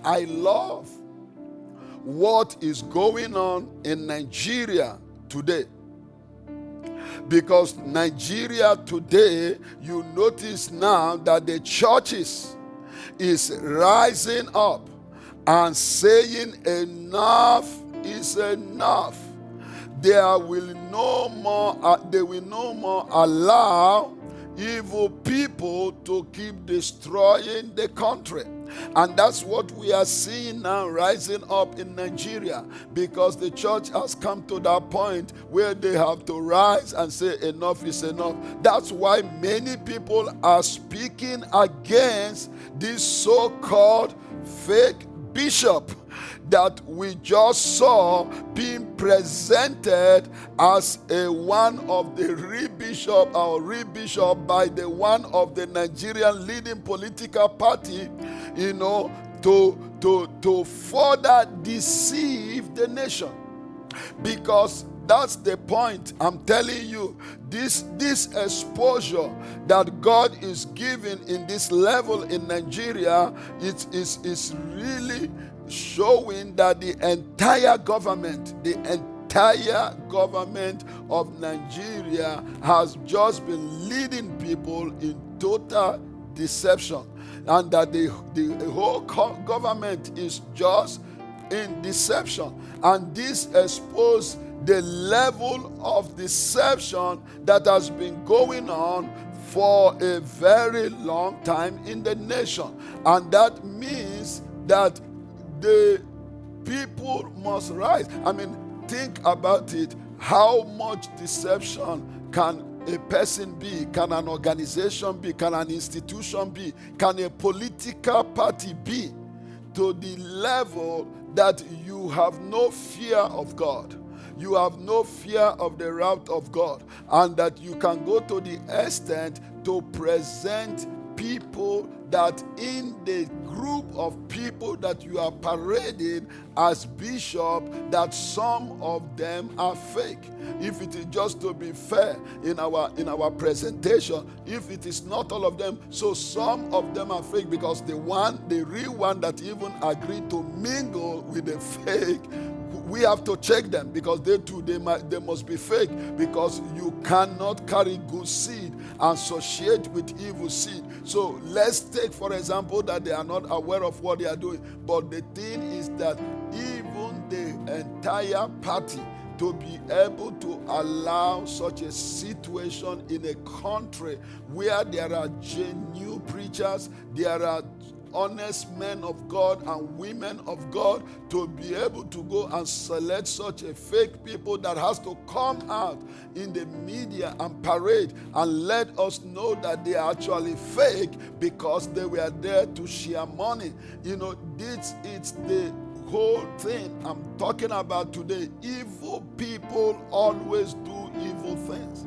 I love what is going on in Nigeria today. Because Nigeria today, you notice now that the churches is rising up and saying enough is enough. They will no more allow evil people to keep destroying the country. And that's what we are seeing now rising up in Nigeria, because the church has come to that point where they have to rise and say enough is enough. That's why many people are speaking against this so-called fake bishop that we just saw being presented as a one of the re-bishop by the one of the Nigerian leading political party, to further deceive the nation. Because that's the point. I'm telling you, this exposure that God is giving in this level in Nigeria, it is really showing that the entire government of Nigeria has just been leading people in total deception, and that the whole government is just in deception. And this exposed the level of deception that has been going on for a very long time in the nation. And that means that the people must rise. I mean, think about it. How much deception can a person be? Can an organization be? Can an institution be? Can a political party be? To the level that you have no fear of God. You have no fear of the wrath of God. And that you can go to the extent to present people that in the group of people that you are parading as bishop, that some of them are fake. If it is just to be fair in our presentation, if it is not all of them, so some of them are fake, because the real one that even agreed to mingle with the fake, we have to check them, because they must be fake, because you cannot carry good seed and associate with evil seed. So let's take, for example, that they are not aware of what they are doing. But the thing is that even the entire party, to be able to allow such a situation in a country where there are genuine preachers, there are honest men of God and women of God, to be able to go and select such a fake people that has to come out in the media and parade and let us know that they are actually fake because they were there to share money. It's the whole thing I'm talking about today. Evil people always do evil things.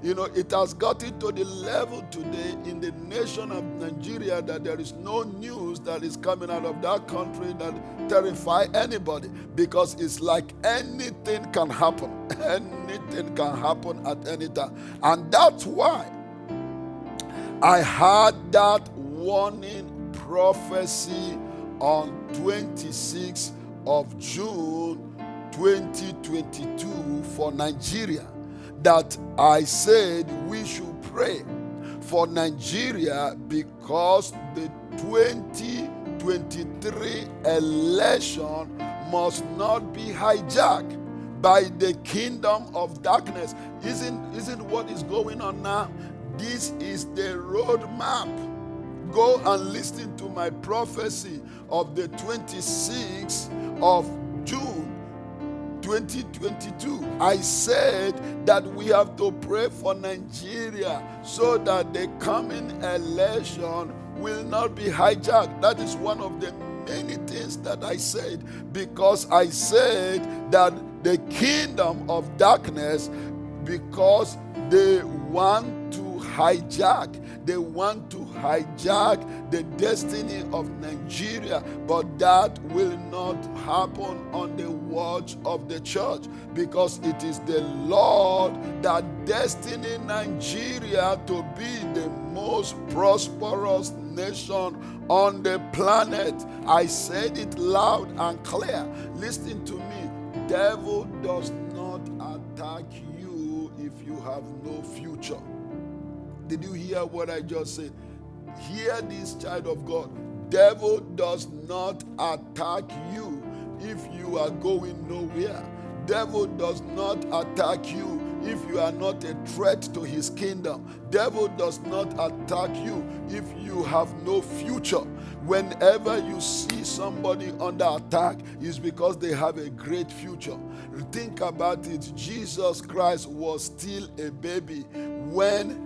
It has gotten to the level today in the nation of Nigeria that there is no news that is coming out of that country that terrify anybody, because it's like anything can happen. Anything can happen at any time. And that's why I had that warning prophecy on 26th of June 2022 for Nigeria, that I said we should pray for Nigeria, because the 2023 election must not be hijacked by the kingdom of darkness. Isn't what is going on now? This is the roadmap. Go and listen to my prophecy of the 26th of June 2022. I said that we have to pray for Nigeria so that the coming election will not be hijacked. That is one of the many things that I said, because I said that the kingdom of darkness, because they want to hijack the destiny of Nigeria, but that will not happen on the watch of the church, because it is the Lord that destined Nigeria to be the most prosperous nation on the planet. I said it loud and clear. Listen to me. Devil does not attack you if you have no future. Did you hear what I just said? Hear this, child of God. Devil does not attack you if you are going nowhere. Devil does not attack you if you are not a threat to his kingdom. Devil does not attack you if you have no future. Whenever you see somebody under attack, it's because they have a great future. Think about it. Jesus Christ was still a baby when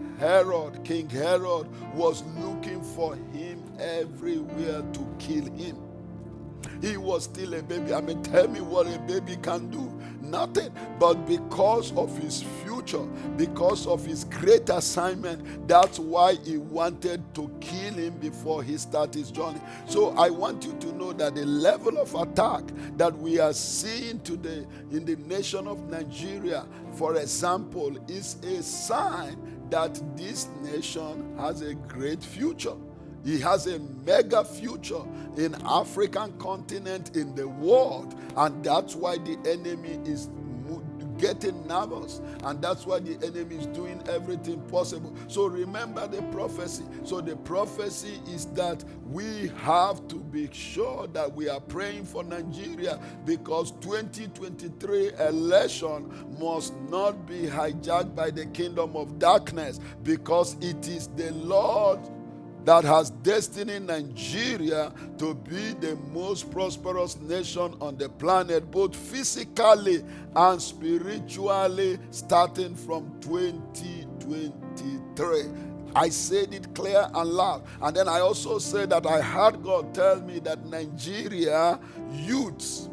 King Herod was looking for him everywhere to kill him. He was still a baby. I mean, tell me what a baby can do. Nothing. But because of his future, because of his great assignment, that's why he wanted to kill him before he started his journey. So I want you to know that the level of attack that we are seeing today in the nation of Nigeria, for example, is a sign that this nation has a great future. He has a mega future in African continent, in the world, and that's why the enemy is getting nervous, and that's why the enemy is doing everything possible. So remember the prophecy. So the prophecy is that we have to be sure that we are praying for Nigeria, because 2023 election must not be hijacked by the kingdom of darkness, because it is the Lord that has destined Nigeria to be the most prosperous nation on the planet, both physically and spiritually, starting from 2023. I said it clear and loud. And then I also said that I heard God tell me that Nigeria youths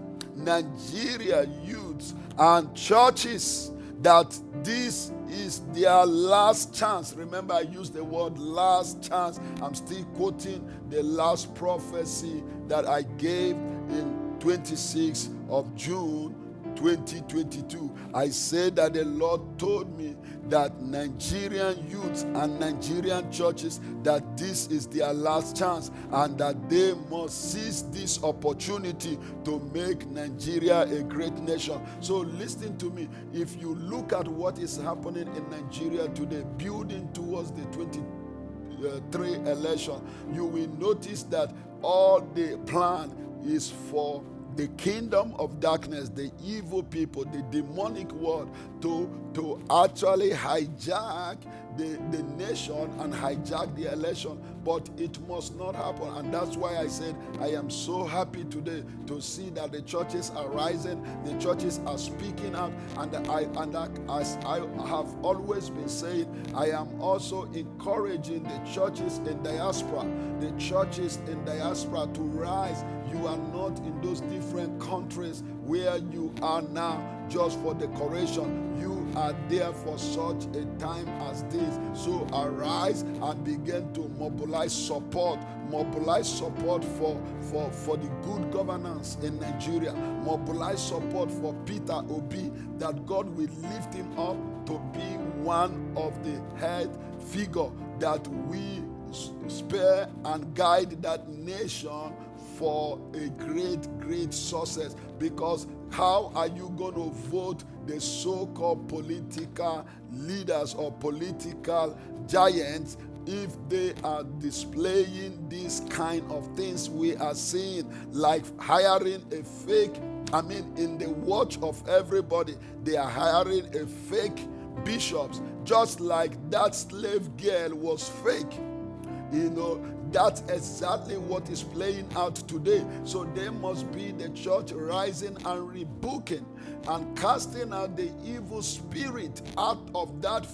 and churches, that this is their last chance. Remember, I used the word last chance. I'm still quoting the last prophecy that I gave in 26th of June 2022. I said that the Lord told me that Nigerian youths and Nigerian churches, that this is their last chance, and that they must seize this opportunity to make Nigeria a great nation. So listen to me. If you look at what is happening in Nigeria today, building towards the 23 election, you will notice that all the plan is for the kingdom of darkness, the evil people, the demonic world, to actually hijack the nation and hijack the election. But it must not happen. And that's why I said I am so happy today to see that the churches are rising, the churches are speaking out, and as I have always been saying, I am also encouraging the churches in diaspora to rise. You are not in those different countries where you are now just for decoration. You are there for such a time as this. So arise and begin to mobilize support for the good governance in Nigeria. Mobilize support for Peter Obi, that God will lift him up to be one of the head figure, that we spare and guide that nation for a great success. Because how are you going to vote the so-called political leaders or political giants if they are displaying these kind of things we are seeing, like hiring a fake, in the watch of everybody, they are hiring a fake bishops, just like that slave girl was fake. That's exactly what is playing out today. So there must be the church rising and rebuking and casting out the evil spirit out of that,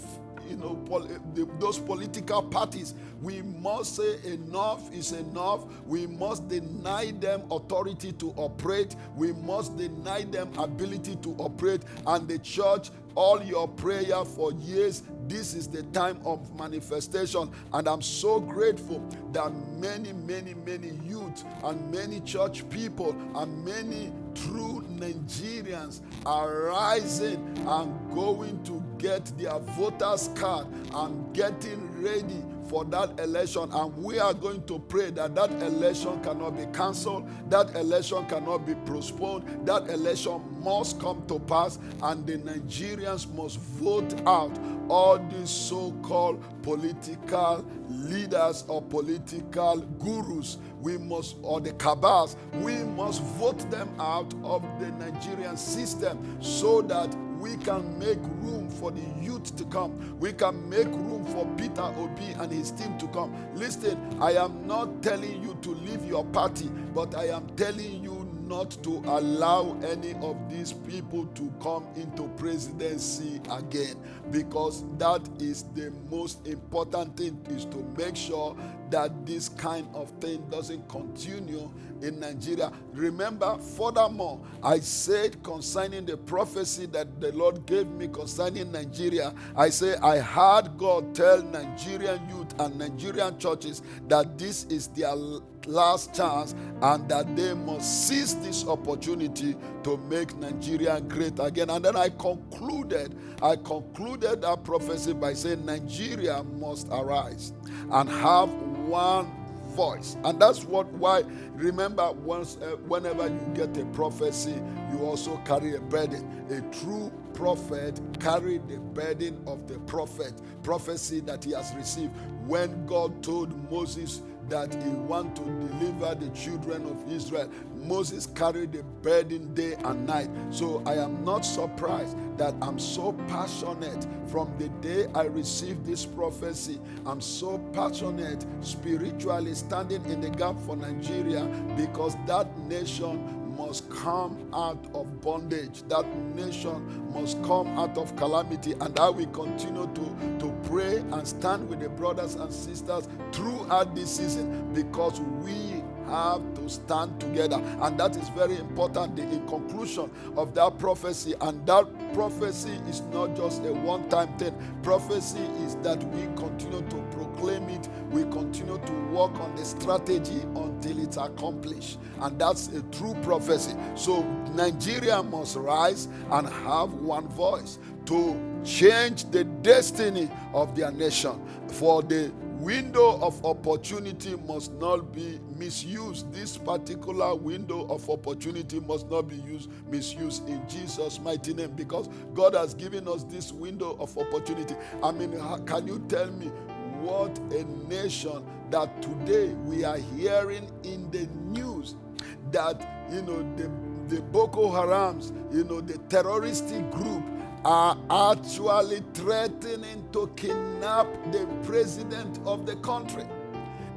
those political parties. We must say enough is enough. We must deny them authority to operate. We must deny them ability to operate. And the church, all your prayer for years, this is the time of manifestation. And I'm so grateful that many youth and many church people and many true Nigerians are rising and going to get their voters card and getting ready for that election, and we are going to pray that that election cannot be cancelled, that election cannot be postponed, that election must come to pass, and the Nigerians must vote out all these so-called political leaders or political gurus. We must, or the cabals, we must vote them out of the Nigerian system so that we can make room for the youth to come. We can make room for Peter Obi and his team to come. Listen, I am not telling you to leave your party, but I am telling you not to allow any of these people to come into presidency again, because that is the most important thing, is to make sure that this kind of thing doesn't continue in Nigeria. Remember, furthermore, I said concerning the prophecy that the Lord gave me concerning Nigeria, I say I heard God tell Nigerian youth and Nigerian churches that this is their last chance and that they must seize this opportunity to make Nigeria great again. And then I concluded that prophecy by saying Nigeria must arise and have one voice. And that's why remember, whenever you get a prophecy, you also carry a burden. A true prophet carried the burden of the prophecy that he has received. When God told Moses that he wanted to deliver the children of Israel, Moses carried the burden day and night. So I am not surprised that I'm so passionate from the day I received this prophecy. I'm so passionate spiritually standing in the gap for Nigeria, because that nation must come out of bondage. That nation must come out of calamity. And I will continue to pray and stand with the brothers and sisters throughout this season, because we have to stand together. And that is very important, the conclusion of that prophecy. And that prophecy is not just a one-time thing. Prophecy is that we continue to proclaim it. We continue to work on the strategy until it's accomplished. And that's a true prophecy. So Nigeria must rise and have one voice to change the destiny of their nation. For the window of opportunity must not be misused. This particular window of opportunity must not be misused in Jesus' mighty name, because God has given us this window of opportunity. I mean, can you tell me what a nation that today we are hearing in the news that, the Boko Harams, the terroristic group, are actually threatening to kidnap the president of the country.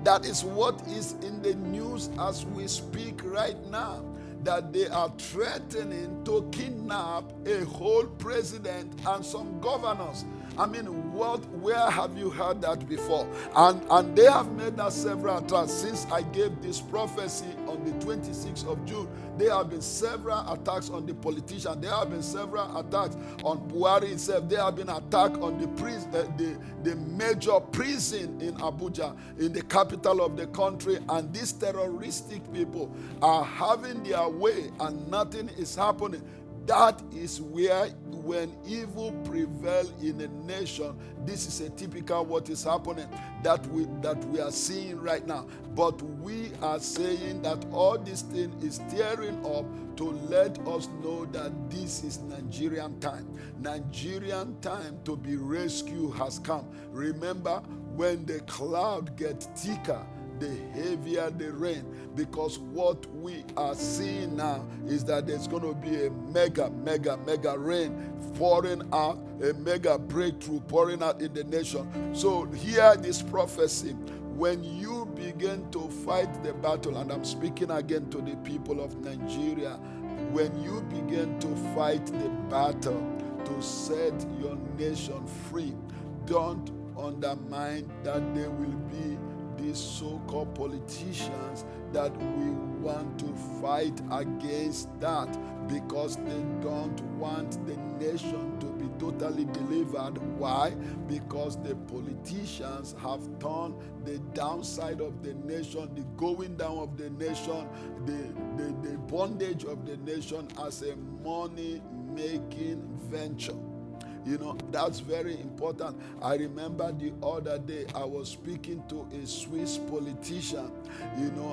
That is what is in the news as we speak right now, that they are threatening to kidnap a whole president and some governors. I mean, where have you heard that before? And they have made that several attacks. Since I gave this prophecy on the 26th of June, there have been several attacks on the politicians. There have been several attacks on Buhari itself. There have been attacks on the major prison in Abuja, in the capital of the country. And these terroristic people are having their way and nothing is happening. That is where, when evil prevails in a nation, this is a typical what is happening that we are seeing right now. But we are saying that all this thing is stirring up to let us know that this is Nigerian time. Nigerian time to be rescued has come. Remember, when the cloud gets thicker, the heavier the rain, because what we are seeing now is that there's going to be a mega rain pouring out, a mega breakthrough pouring out in the nation. So hear this prophecy. When you begin to fight the battle, and I'm speaking again to the people of Nigeria, when you begin to fight the battle to set your nation free, don't undermine that there will be these so-called politicians that we want to fight against that, because they don't want the nation to be totally delivered. Why? Because the politicians have turned the downside of the nation, the going down of the nation, the bondage of the nation as a money-making venture. That's very important. I remember the other day I was speaking to a Swiss politician,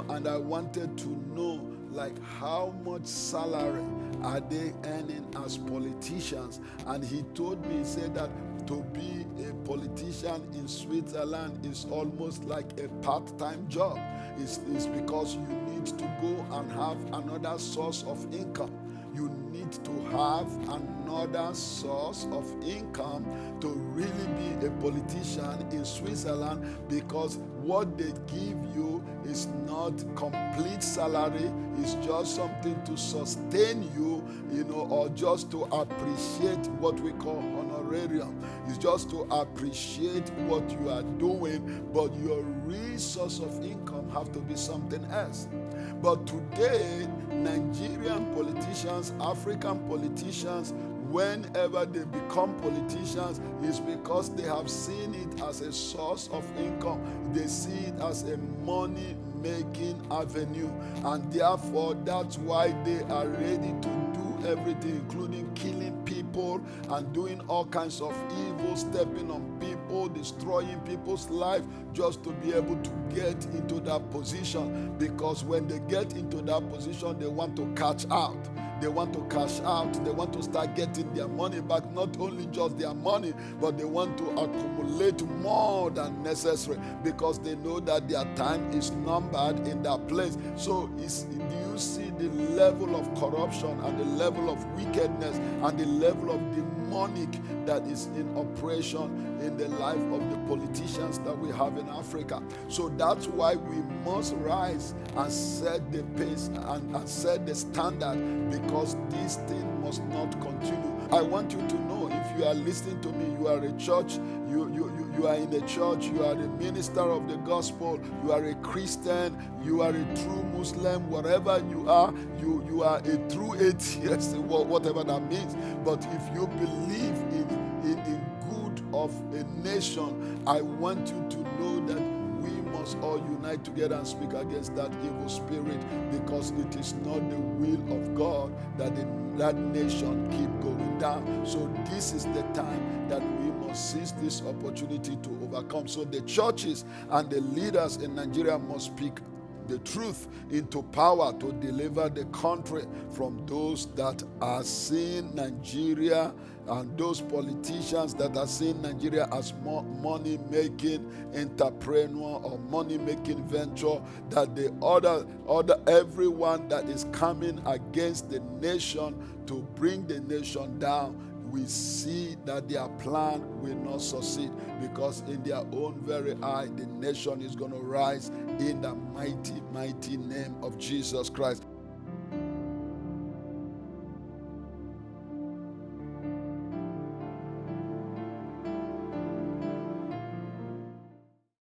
and I wanted to know, like, how much salary are they earning as politicians. And he told me, he said that to be a politician in Switzerland is almost like a part-time job. It's because you need to go and have another source of income. You need to have another source of income to really be a politician in Switzerland, because what they give you is not complete salary. It's just something to sustain you, or just to appreciate what we call honorarium. It's just to appreciate what you are doing, but your real source of income have to be something else. But today, Nigerian politicians, African politicians, whenever they become politicians, is because they have seen it as a source of income. They see it as a money-making avenue, and therefore that's why they are ready to do everything, including killing people and doing all kinds of evil, stepping on people, destroying people's life, just to be able to get into that position. Because when they get into that position, they want to cash out. They want to cash out. They want to start getting their money back. Not only just their money, but they want to accumulate more than necessary, because they know that their time is numbered in that place. So do you see the level of corruption and the level of wickedness and the level of demonic that is in operation in the life of the politicians that we have in Africa? So that's why we must rise and set the pace and set the standard, because this thing must not continue. I want you to know, if you are listening to me, you are a church, you are in a church, you are a minister of the gospel, you are a Christian, you are a true Muslim, whatever you are a true atheist, whatever that means. But if you believe in good of a nation, I want you to know that we must all unite together and speak against that evil spirit, because it is not the will of God that that nation keep going down. So this is the time that we must seize this opportunity to overcome. So the churches and the leaders in Nigeria must speak the truth into power to deliver the country from those that are seeing Nigeria, and those politicians that are seeing Nigeria as money-making entrepreneur or money-making venture, that the other everyone that is coming against the nation to bring the nation down, we see that their plan will not succeed, because in their own very eye, the nation is going to rise in the mighty, mighty name of Jesus Christ.